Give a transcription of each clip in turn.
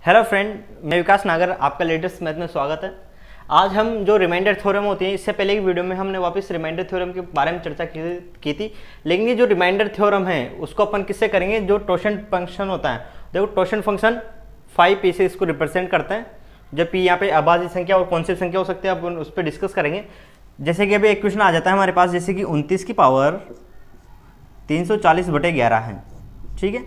Hello friend, मैं विकास नागर, आपका लेटेस्ट मैथ में स्वागत है। आज हम जो रिमाइंडर थ्योरम होती है, इससे पहले की वीडियो में हमने वापस रिमाइंडर थ्योरम के बारे में चर्चा की थी। लेकिन ये जो रिमाइंडर थ्योरम है उसको अपन किससे करेंगे, जो टोशन फंक्शन होता है। देखो टोशन फंक्शन 5p से इसको रिप्रेजेंट करते हैं, जबकि यहाँ पे अभाज्य संख्या और कौन सी संख्या हो सकती है अपन उस पर डिस्कस करेंगे। जैसे कि अभी एक क्वेश्चन आ जाता है हमारे पास, जैसे कि 29 की पावर 340/11 है। ठीक है,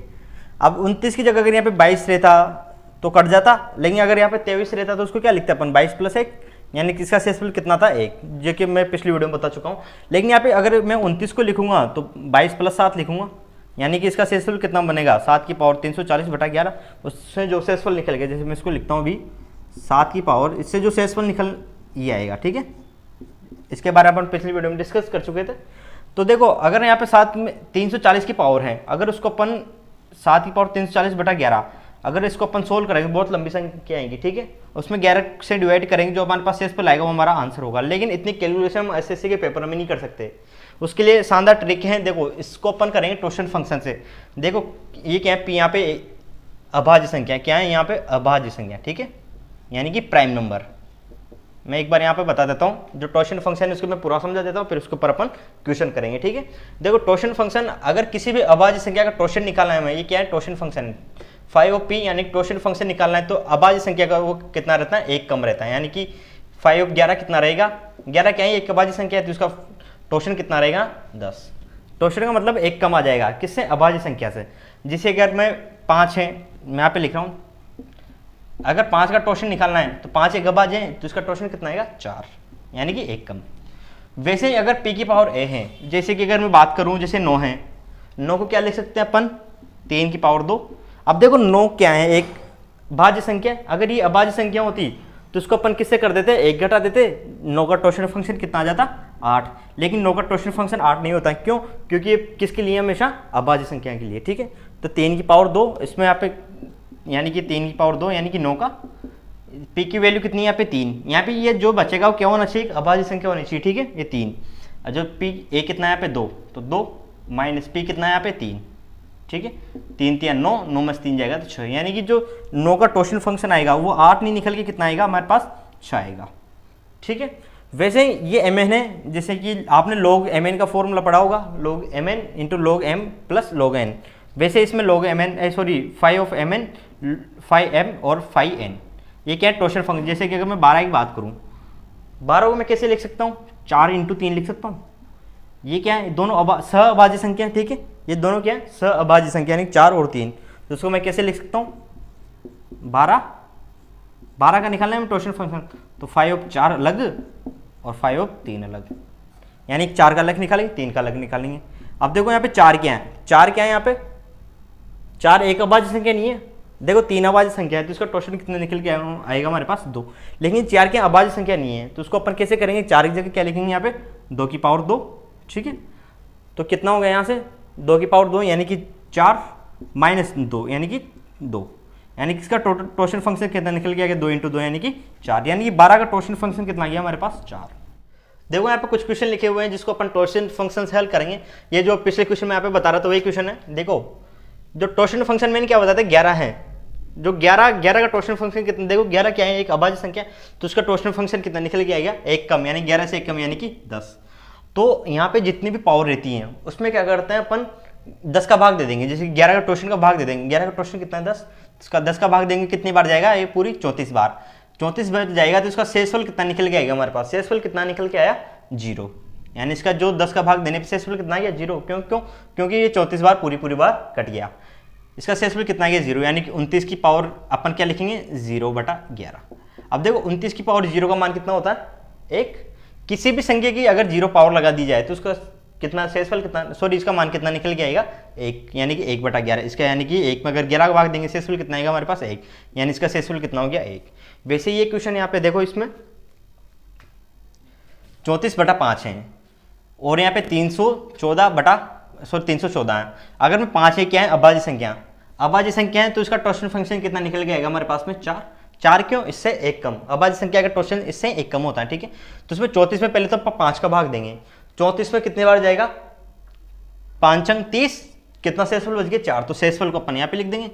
अब 29 की जगह अगर यहाँ पे 22 रहता तो कट जाता, लेकिन अगर यहाँ पे 23 रहता तो उसको क्या लिखते हैं अपन, 22 + 1, यानी कि इसका शेषफल कितना था 1, जो कि मैं पिछली वीडियो में बता चुका हूँ। लेकिन यहाँ पे अगर मैं 29 को लिखूंगा तो 22 + 7 लिखूंगा, यानी कि इसका शेषफल कितना बनेगा 7 की पावर 340/11। उससे जो शेषफल निकल गया, जैसे मैं इसको लिखता हूँ अभी 7 की पावर, इससे जो शेषफल निकल ये आएगा। ठीक है, इसके बारे में अपन पिछली वीडियो में डिस्कस कर चुके थे। तो देखो अगर यहाँ पे 7 में 340 की पावर है, अगर उसको अपन 7 की पावर 340/11, अगर इसको अपन सोल्व करेंगे, बहुत लंबी संख्या आएंगी। ठीक है, उसमें 11 से डिवाइड करेंगे, जो हमारे पास शेषफल आएगा वो हमारा आंसर होगा। लेकिन इतनी कैलकुलेशन हम एसएससी के पेपर में नहीं कर सकते, उसके लिए शानदार ट्रिक है। देखो इसको अपन करेंगे टोशन फंक्शन से। देखो ये क्या है, यहाँ पे अभाज्य संख्या क्या है, यहाँ पे अभाज्य संख्या। ठीक है, यानी कि प्राइम नंबर। मैं एक बार यहाँ पे बता देता हूँ, जो टोशन फंक्शन है उसको मैं पूरा समझा देता हूँ, फिर उसके ऊपर अपन क्वेश्चन करेंगे। ठीक है, देखो टोशन फंक्शन, अगर किसी भी अभाज्य संख्या का टोशन निकालना है हमें, ये क्या है टोशन फंक्शन 5p, यानी टोशन फंक्शन निकालना है तो अभाज्य संख्या का वो कितना रहता है, 1 कम रहता है। यानी कि 511 कितना रहेगा, 11 क्या है एक अभाज्य संख्या है, तो उसका टोशन कितना रहेगा 10। टोशन का मतलब 1 कम आ जाएगा, किससे, अभाज्य संख्या से। जिसे अगर मैं 5 है, मैं यहाँ पे लिख रहा हूँ, अगर 5 का टोशन निकालना है तो 5 एक अभाज्य है, तो इसका टोशन कितना आएगा 4, यानी कि 1 कम। वैसे ही अगर p की पावर a है, जैसे कि अगर मैं बात करूं जैसे 9 है, 9 को क्या लिख सकते हैं अपन, 3 की पावर 2। अब देखो 9 क्या है, एक भाज्य संख्या। अगर ये अभाज्य संख्या होती तो उसको अपन किससे कर देते, 1 घटा देते, 9 का टोशन फंक्शन कितना आ जाता 8। लेकिन 9 का टोशन फंक्शन 8 नहीं होता, क्यों, क्योंकि ये किसके लिए, हमेशा अभाज्य संख्या के लिए। ठीक है, तो 3 की पावर 2 इसमें यहाँ पे, यानी कि 3 की पावर 2, यानी कि 9 का p की वैल्यू कितनी है यहाँ पे 3। यहाँ पे ये जो बचेगा वो क्या होना चाहिए, अभाज्य संख्या होनी चाहिए। ठीक है, ये 3, और जो p a कितना है यहाँ पे 2, तो 2 माइनस p कितना है यहाँ पे 3। ठीक है, 3 3 9, 9 में 3 जाएगा तो 6, यानी कि जो 9 का टोशन फंक्शन आएगा वो 8 नहीं निकल के कितना आएगा हमारे पास 6 आएगा। ठीक है, वैसे ये mn है, जैसे कि आपने log mn का फॉर्मूला पढ़ा होगा, log mn into log m plus log n। वैसे इसमें log mn sorry phi of mn, phi m और phi n, ये क्या है टोशन फंक्शन। जैसे कि अगर मैं 12 की बात करूँ, 12 को मैं कैसे लिख सकता हूँ, 4 × 3 लिख सकता हूँ। ये क्या है, दोनों सहअभाज्य संख्या है। ठीक है, ये दोनों क्या है, सहअभाज्य संख्या, यानी 4 और 3। तो उसको मैं कैसे लिख सकता हूँ, 12 का निकालना है टोशन फंक्शन, तो 5 ऑफ 4 अलग और 5 ऑफ 3 अलग, यानी 4 का अलग निकालेंगे, 3 का अलग निकालेंगे। अब देखो यहाँ पे 4 क्या है, 4 क्या है यहाँ पे, 4 एक अभाज्य संख्या नहीं है। देखो 3 अभाज्य संख्या है, तो इसका टोशन कितना निकल के आएगा हमारे पास 2। लेकिन 4 क्या अभाज्य संख्या नहीं है, तो उसको अपन कैसे करेंगे, 4 की जगह क्या लिखेंगे यहाँ पे 2 की पावर 2। ठीक है, तो कितना हो गया यहाँ से 2 की पावर 2, यानी कि 4 माइनस 2, यानी कि 2, यानी कि इसका टोशन फंक्शन कितना निकल गया, 2 × 2 यानी कि 4, यानी कि 12 का टोशन फंक्शन कितना गया हमारे पास 4। देखो यहाँ पे कुछ क्वेश्चन लिखे हुए हैं जिसको अपन टोशन फंक्शन से हल करेंगे। ये जो पिछले क्वेश्चन में यहाँ पे बता रहा था वही क्वेश्चन है। देखो जो टोशन फंक्शन मैंने क्या बताया था, 11 है, जो 11 का टोशन फंक्शन कितना, देखो 11 क्या है, एक अभाज्य संख्या, तो उसका टोशन फंक्शन कितना निकल के आएगा 1 कम, यानी 11 से 1 कम यानी कि 10। तो यहाँ पे जितनी भी पावर रहती हैं उसमें क्या करते हैं अपन 10 का भाग दे देंगे। जैसे 11 का टोशन का भाग दे देंगे, 11 का टोशन कितना है 10, इसका 10 का भाग देंगे, कितनी बार जाएगा, ये पूरी 34 बार, 34 बार जाएगा, तो इसका शेषफल कितना निकल के आएगा हमारे पास, शेषफल कितना निकल के आया 0, यानी इसका जो 10 का भाग देने पर शेषफल कितना गया 0। क्योंकि ये 34 बार पूरी बार कट गया, इसका शेषफल कितना गया 0, यानी कि 29 की पावर अपन क्या लिखेंगे 0/11। अब देखो 29 की पावर 0 का मान कितना होता है 1। किसी भी संख्या की अगर 0 पावर लगा दी जाए तो उसका कितना शेषफल कितना, सॉरी इसका मान कितना निकल के आएगा 1, यानी कि 1/11। इसका यानी कि 1 में अगर 11 का भाग देंगे शेषफल कितना आएगा हमारे पास 1, यानी इसका शेषफल कितना हो गया 1। वैसे ये क्वेश्चन यहाँ पे देखो, इसमें 34/5 है और यहाँ पे 314 है। अगर मैं 5 है क्या है अभाज्य संख्या है, तो इसका टोशन फंक्शन कितना निकल के आएगा हमारे पास में 4 क्यों, इससे 1 कम, अभाज्य संख्या का टोशन इससे 1 कम होता है। ठीक है, तो इसमें 34 में पहले तो 5 का भाग देंगे, 34 में कितने बार जाएगा 5 अंक 30, कितना शेषफल बच गया 4, तो शेषफल को अपन यहाँ पे लिख देंगे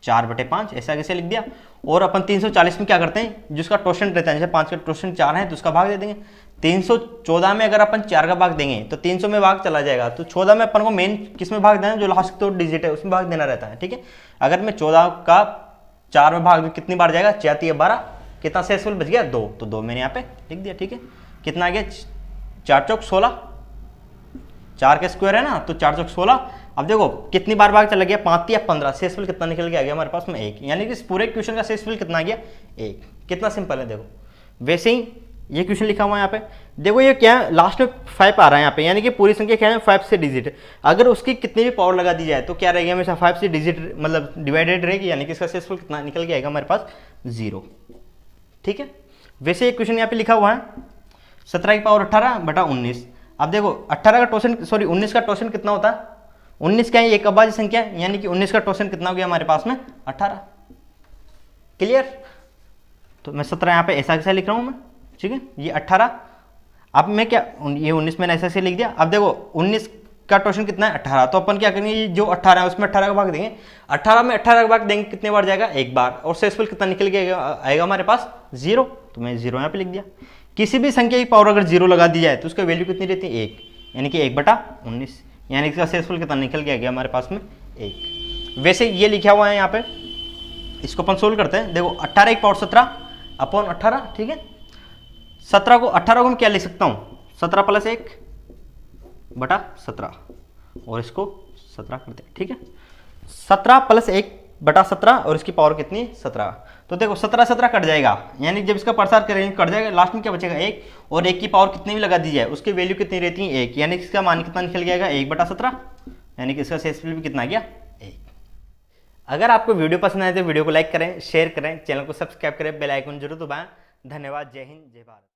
4/5 ऐसा कैसे लिख दिया। और अपन 340 में क्या करते हैं, जिसका टोशन रहता है, जैसे 5 का टोशन 4 है तो उसका भाग दे देंगे। 314 में अगर अपन 4 का भाग देंगे तो 300 में भाग चला जाएगा, तो 14 में अपन को मेन किस में भाग देना है, जो लास्ट तो डिजिट है उसमें भाग देना रहता है, ठीक है। अगर मैं 14 का 4 में भाग दूं कितनी बार जाएगा, 4 12, कितना सक्सेसफुल बच गया 2, तो 2 मैंने यहाँ पे लिख दिया, ठीक है। कितना आ गया, 4 चौक 16, 4 का स्क्वायर है ना, तो 4 चौक 16। अब देखो कितनी बार भाग चला गया, 5 या 15, सक्सेसफुल कितना निकल के आ गया हमारे पास में 1, यानी कि इस पूरे क्वेश्चन का सक्सेसफुल कितना आ गया 1। कितना सिंपल है देखो। वैसे ही ये क्वेश्चन लिखा हुआ है यहाँ पे, देखो ये क्या है, लास्ट में 5 आ रहा है यहाँ पे, यानी कि पूरी संख्या क्या है 5 से डिजिट। अगर उसकी कितनी भी पावर लगा दी जाए तो क्या रहेगा, हमेशा 5 से डिजिट मतलब डिवाइडेड रहेगी, यानी कि इसका सक्सेसफुल कितना निकल के आएगा हमारे पास 0, ठीक है। वैसे एक क्वेश्चन यहाँ पे लिखा हुआ है 17 की पावर 18/19। अब देखो 18 का टोशन, सॉरी 19 का टोशन कितना होता है, 19 क्या है, एक अभाज्य संख्या है, यानी कि 19 का टोशन कितना हो गया हमारे पास में 18। क्लियर। तो मैं 17 यहाँ पे ऐसा कैसा लिख रहा हूँ मैं, ठीक है, ये 18। अब मैं क्या, ये 19 मैंने ऐसा लिख दिया। अब देखो 19 का टोशन कितना है 18, तो अपन क्या करेंगे, जो 18 है उसमें 18 का भाग देंगे। 18 में 18 का भाग देंगे कितने बार जाएगा, एक बार, और सक्सेसफुल कितना निकल के आएगा हमारे पास 0, तो मैं 0 यहाँ पे लिख दिया। किसी भी संख्या की पावर अगर 0 लगा दी जाए तो उसका वैल्यू कितनी रहती है 1, यानी कि 1/19, यानी कि इसका सक्सेसफुल कितना निकल के आ गया हमारे पास में 1। वैसे ये लिखा हुआ है यहाँ पे, इसको अपन सोल्व करते हैं। देखो 18 की पावर 17/18, ठीक है। 17 को 18 को मैं क्या लिख सकता हूँ, 17 + 1/17, और इसको 17 करते हैं, ठीक है। 17 + 1/17 और इसकी पावर कितनी 17। तो देखो 17 17 कट जाएगा, यानी जब इसका प्रसार करेंगे कट जाएगा, लास्ट में क्या बचेगा 1, और 1 की पावर कितनी भी लगा दी जाए उसकी वैल्यू कितनी रहती है 1, यानी कि इसका मान कितना निकल गया 1/17, यानी कि इसका सक्सेसफुल भी कितना गया 1। अगर आपको वीडियो पसंद आए तो वीडियो को लाइक करें, शेयर करें, चैनल को सब्सक्राइब करें, बेल आइकन जरूर दबाएं। धन्यवाद। जय हिंद, जय भारत।